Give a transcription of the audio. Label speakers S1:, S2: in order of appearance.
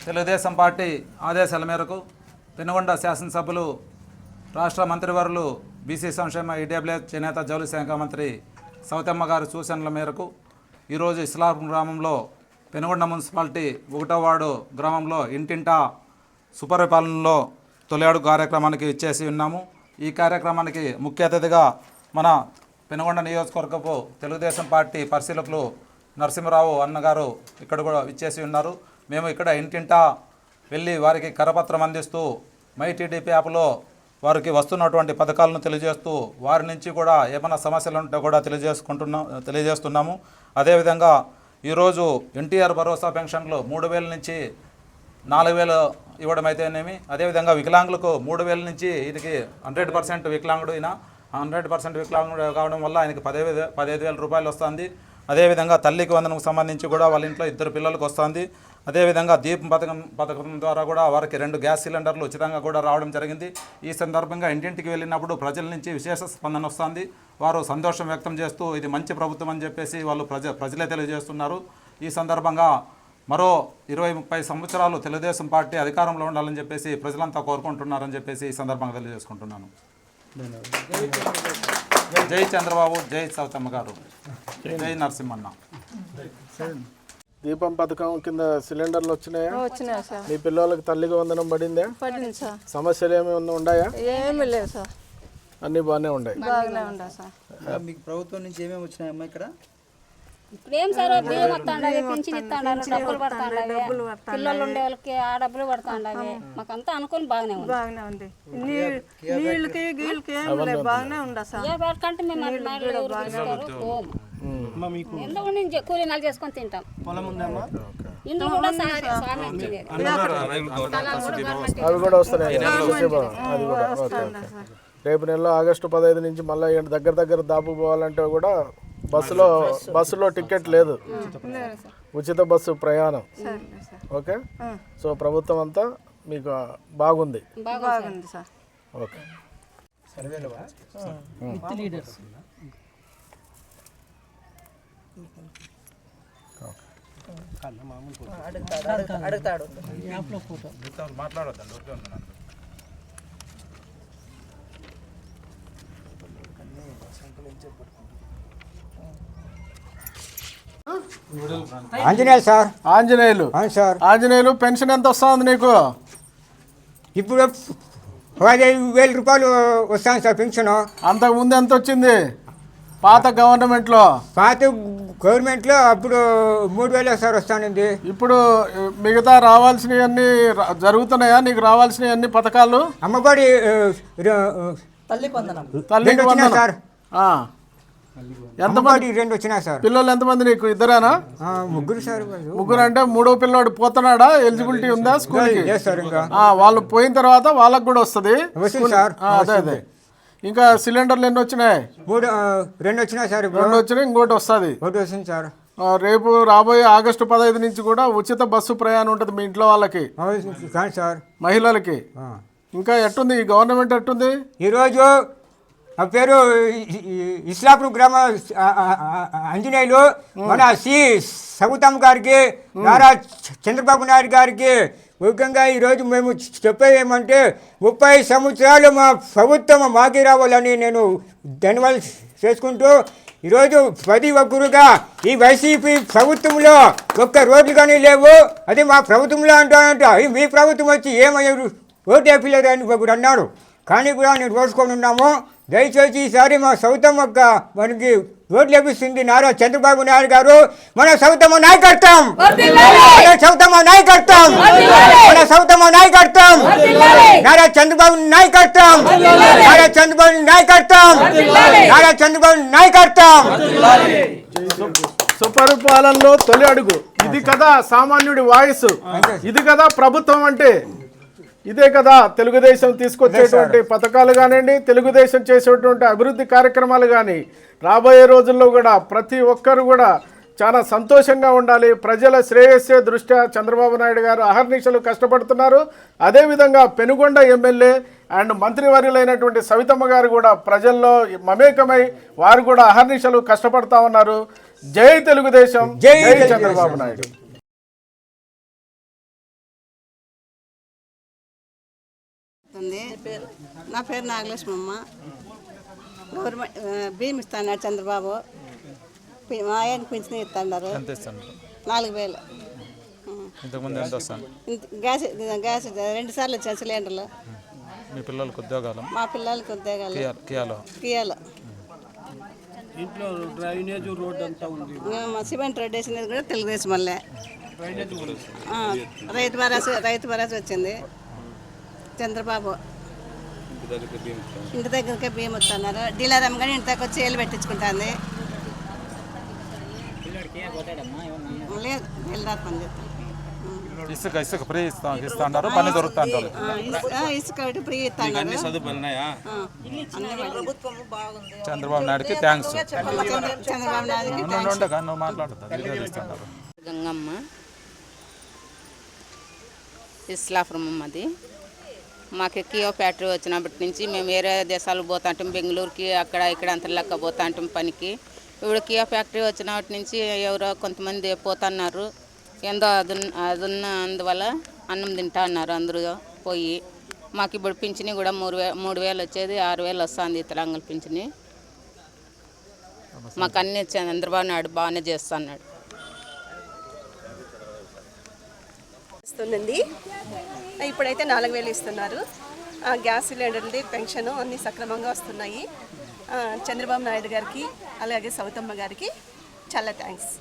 S1: Telugu Desam party ఆదేశాల మేరకు పెనుగొండ శాసనసభ్యులు రాష్ట్ర మంత్రివర్యులు బీసీ సంక్షేమ ఈడబ్ల్యూఎస్ చేనేత జౌళి శాఖ మంత్రి సౌతమ్మ గారి సూచనల మేరకు ఈరోజు ఇస్లాపురం గ్రామంలో పెనుగొండ మున్సిపాలిటీ 1వ వార్డు గ్రామంలో ఇంటింటా సుపరిపాలనలో తొలి అడుగు కార్యక్రమానికి ఇచ్చేసి ఉన్నాము. ఈ కార్యక్రమానికి ముఖ్య అతిథిగా మన పెనుగొండ నియోజకవర్గపు తెలుగుదేశం పార్టీ పరిశీలకులు నరసింహరావు అన్నగారు ఇక్కడ కూడా ఇచ్చేసి ఉన్నారు. మేము ఇక్కడ ఇంటింటా వెళ్ళి వారికి కరపత్రం అందిస్తూ మై టీడీపీ యాప్లో వారికి వస్తున్నటువంటి పథకాలను తెలియజేస్తూ వారి నుంచి కూడా ఏమైనా సమస్యలు ఉంటే కూడా తెలియజేస్తున్నాము. అదేవిధంగా ఈరోజు ఎన్టీఆర్ భరోసా పెన్షన్లు 3,000 నుంచి 4,000 ఇవ్వడం అయితేనేమి, అదేవిధంగా వికలాంగులకు 3,000 నుంచి వీరికి 100% వికలాంగుడు అయినా 100% వికలాంగుడు కావడం వల్ల ఆయనకి 15,000 రూపాయలు వస్తుంది. అదేవిధంగా తల్లికి వందనకు సంబంధించి కూడా వాళ్ళ ఇంట్లో 2 పిల్లలకు వస్తుంది. అదేవిధంగా దీపం పథకం ద్వారా కూడా వారికి 2 గ్యాస్ సిలిండర్లు ఉచితంగా కూడా రావడం జరిగింది. ఈ సందర్భంగా ఇంటింటికి వెళ్ళినప్పుడు ప్రజల నుంచి విశేష స్పందన వస్తుంది. వారు సంతోషం వ్యక్తం చేస్తూ ఇది మంచి ప్రభుత్వం అని చెప్పేసి వాళ్ళు ప్రజలే తెలియజేస్తున్నారు. ఈ సందర్భంగా మరో 20-30 సంవత్సరాలు తెలుగుదేశం పార్టీ అధికారంలో ఉండాలని చెప్పేసి ప్రజలంతా కోరుకుంటున్నారని చెప్పేసి ఈ సందర్భంగా తెలియజేసుకుంటున్నాను. జై చంద్రబాబు, జై సౌతమ్మ గారు, జై నరసింహన్న.
S2: దీపం పథకం కింద సిలిండర్లు వచ్చినాయా? మీ పిల్లలకి తల్లికి వందనం పడిందా? సమస్యలు ఏమైనా ఉన్నాయా?
S3: ఏమీ లేవు సార్,
S2: అన్ని బాగానే ఉన్నాయి.
S4: మీకు ప్రభుత్వం నుంచి ఏమేమి వచ్చినాయమ్మా ఇక్కడ?
S5: ఇప్పుడు ఏం సార్ బియ్యం వస్తాండవి, పింఛన్ ఇస్తాండారు, డబ్బులు పడతాండవి, పిల్లలు ఉండే వాళ్ళకి ఆ డబ్బులు పడతాండవి. మాకంతా అనుకూలం బాగానే ఉంది.
S3: నీళ్ళకి గీళ్ళకి బాగానే ఉందా సార్?
S5: ఏ కంటే మేము ఎందుకు నుంచి కూలీనాలు చేసుకొని తింటాం. ఇందులో కూడా స్వామి ఇచ్చింది.
S2: అవి కూడా వస్తున్నాయి. అది కూడా రేపు నెలలో ఆగస్టు 15 నుంచి మళ్ళీ దగ్గర దాపు పోవాలంటే కూడా బస్సులో టికెట్ లేదు, ఉచిత బస్సు ప్రయాణం. ఓకే, సో ప్రభుత్వం అంతా మీకు బాగుంది. Okay,
S6: Anjaneyulu sir.
S2: Anjaneyulu pension ఎంత వస్తుంది నీకు?
S6: ఇప్పుడు 15,000 రూపాయలు వస్తాను సార్ పెన్షన్.
S2: అంతకుముందు ఎంత వచ్చింది పాత గవర్నమెంట్లో?
S6: పాత గవర్నమెంట్లో అప్పుడు 3,000 సార్ వస్తానండి.
S2: ఇప్పుడు మిగతా రావాల్సినవన్నీ జరుగుతున్నాయా? నీకు రావాల్సినవన్నీ పథకాలు?
S6: అమ్మఒడి
S4: తల్లికి వందనం
S6: సార్.
S2: ఎంతమంది?
S6: 2 వచ్చినా సార్.
S2: పిల్లలు ఎంతమంది నీకు? ఇద్దరేనా?
S6: 3 సార్.
S2: 3 అంటే 3వ పిల్లోడు పోతున్నాడా? ఎలిజిబిలిటీ ఉందా స్కూల్కి? వాళ్ళు పోయిన తర్వాత వాళ్ళకు కూడా వస్తుంది. అదే ఇంకా సిలిండర్లు ఎన్ని వచ్చినాయి?
S6: 2 వచ్చినాయి సార్.
S2: 2 వచ్చినాయి, ఇంకోటి వస్తుంది.
S6: ఒకటి వస్తుంది సార్.
S2: రేపు రాబోయే ఆగస్టు 15 నుంచి కూడా ఉచిత బస్సు ప్రయాణం ఉంటుంది మీ ఇంట్లో వాళ్ళకి,
S6: సార్, మహిళలకి.
S2: ఇంకా ఎట్టుంది ఈ గవర్నమెంట్? ఎట్టుంది
S6: ఈరోజు? ఆ పేరు ఇస్లాపురం గ్రామ ఆంజనేయులు మన సౌతమ్మ గారికి, నారా చంద్రబాబు నాయుడు గారికి ముఖ్యంగా ఈరోజు మేము చెప్పేది ఏమంటే 30 సంవత్సరాలు మా ప్రభుత్వం మాకి రావాలని నేను ధన్యవాదాలు చేసుకుంటూ, ఈరోజు ప్రతి ఒక్కరుగా ఈ వైసీపీ ప్రభుత్వంలో ఒక్క రోడ్లు కానీ లేవు. అది మా ప్రభుత్వంలో అంటానంట. మీ ప్రభుత్వం వచ్చి ఏమయ్యారు, ఓటు వేయలేదు అని ఒకరు అన్నారు. కానీ కూడా నేను రోజుకొని ఉన్నాము. దయచేసి ఈసారి మా సౌతమ్మక్క మనకి ఓట్లు లభిస్తుంది. నారా చంద్రబాబు నాయుడు గారు మన సౌతమ్మ నాయకత్వం, మన సౌతమ్మ నాయకత్వం, మన సౌతమ్మ నాయకత్వం, నారా చంద్రబాబు నాయకత్వం, నారా చంద్రబాబు నాయకత్వం, నారా చంద్రబాబు నాయకత్వం.
S2: సుపరిపాలనలో తొలి అడుగు. ఇది కదా సామాన్యుడి వాయిస్, ఇది కదా ప్రభుత్వం అంటే. ఇదే కదా తెలుగుదేశం తీసుకొచ్చేటువంటి పథకాలు కానివ్వండి, తెలుగుదేశం చేసేటువంటి అభివృద్ధి కార్యక్రమాలు కానీ. రాబోయే రోజుల్లో కూడా ప్రతి ఒక్కరు కూడా చాలా సంతోషంగా ఉండాలి. ప్రజల శ్రేయస్సే దృష్ట్యా చంద్రబాబు నాయుడు గారు అహర్నిశలు కష్టపడుతున్నారు. అదేవిధంగా పెనుగొండ ఎమ్మెల్యే అండ్ మంత్రివర్యులైనటువంటి సవితమ్మ గారు కూడా ప్రజల్లో మమేకమై వారు కూడా అహర్నిశలు కష్టపడతా ఉన్నారు. జై తెలుగుదేశం, జై చంద్రబాబు నాయుడు.
S7: ఉంది. నా పేరు నాగలక్ష్మమ్మ. గవర్నమెంట్ బియ్యం ఇస్తాడు చంద్రబాబు. మా ఆయనకి పింఛన్ ఇస్తున్నారు
S1: ఎంత ఇస్తాను
S7: 4,000.
S1: ఇంతకుముందు ఎంత వస్తాను?
S7: గ్యాస్ గ్యాస్ 2 సార్లు వచ్చాను సిలిండర్లు.
S1: మీ పిల్లలకు ఉద్యోగాలు
S7: మా పిల్లలకి ఉద్యోగాలు
S1: కియాలో
S7: కియాలో.
S2: ఇంట్లో డ్రైనేజ్ రోడ్ అంతా ఉంది.
S7: సిమెంట్ రోడ్ వేసినది కూడా తెలుగుదేశం వల్లే. రైతు భరోసా వచ్చింది చంద్రబాబు. ఇంటి దగ్గరకే బియ్యం వస్తున్నారు. డీలర్ అమ్మ కానీ ఇంటి దగ్గర వచ్చి ఏళ్ళు పెట్టించుకుంటుంది. లేదు వెళ్ళరాదు పని చేస్తాను.
S1: ఇసుక ఫ్రీ ఇస్తున్నారు, పని దొరుకుతుంది.
S7: ఇసుక ఒకటి ఫ్రీ ఇస్తున్నారు.
S1: చంద్రబాబు నాయుడుకి థ్యాంక్స్.
S7: చంద్రబాబు నాయుడుకి
S1: ఉండగా నువ్వు మాట్లాడుతున్నారు.
S8: గంగమ్మ ఇస్లాపురం అది. మాకు కియో ఫ్యాక్టరీ వచ్చినప్పటి నుంచి మేము వేరే దేశాలకు పోతాంటాం, బెంగళూరుకి అక్కడ ఇక్కడ అంత లెక్క పోతాంటాం పనికి. ఇప్పుడు కియో ఫ్యాక్టరీ వచ్చినప్పటి నుంచి ఎవరో కొంతమంది పోతున్నారు. ఏందో అది ఉన్న అందువల్ల అన్నం తింటా అన్నారు అందరూ పోయి. మాకు ఇప్పుడు పింఛని కూడా 3,000 వచ్చేది 6,000 వస్తుంది వికలాంగుల పింఛని. మాకు అన్ని చంద్రబాబు నాయుడు బాగానే చేస్తున్నాడు.
S9: ఇస్తుందండి. ఇప్పుడైతే 4,000 ఇస్తున్నారు. గ్యాస్ సిలిండర్ది పెన్షన్ అన్నీ సక్రమంగా వస్తున్నాయి. చంద్రబాబు నాయుడు గారికి అలాగే సౌతమ్మ గారికి చాలా థ్యాంక్స్.